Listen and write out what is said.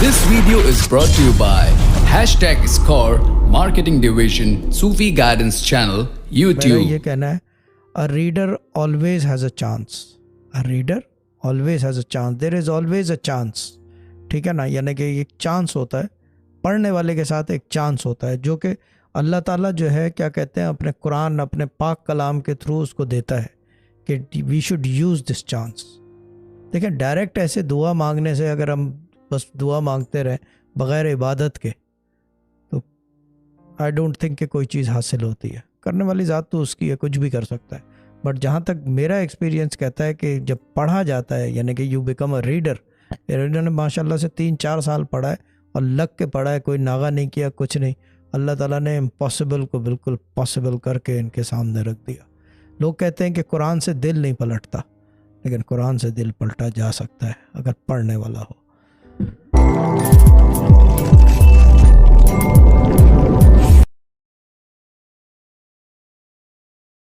This video is brought to you by #Score Marketing Division Sufi Guidance Channel میرا YouTube. یہ کہنا ہے a reader always has a chance. A reader always has a chance. There is always a chance. ٹھیک ہے نا، یعنی کہ ایک چانس ہوتا ہے، پڑھنے والے کے ساتھ ایک چانس ہوتا ہے جو کہ اللہ تعالیٰ جو ہے کیا کہتے ہیں اپنے قرآن اپنے پاک کلام کے تھرو اس کو دیتا ہے کہ we should use this chance. دیکھیں ڈائریکٹ ایسے دعا مانگنے سے اگر ہم بس دعا مانگتے رہیں بغیر عبادت کے تو آئی ڈونٹ تھنک کہ کوئی چیز حاصل ہوتی ہے. کرنے والی ذات تو اس کی ہے، کچھ بھی کر سکتا ہے، بٹ جہاں تک میرا ایکسپیرینس کہتا ہے کہ جب پڑھا جاتا ہے یعنی کہ you become a reader. Reader نے ماشاء اللہ سے 3-4 سال پڑھا ہے اور لگ کے پڑھا ہے، کوئی ناغہ نہیں کیا، کچھ نہیں. اللہ تعالیٰ نے امپاسبل کو بالکل پاسبل کر کے ان کے سامنے رکھ دیا. لوگ کہتے ہیں کہ قرآن سے دل نہیں پلٹتا، لیکن قرآن سے دل پلٹا جا سکتا ہے اگر پڑھنے والا ہو.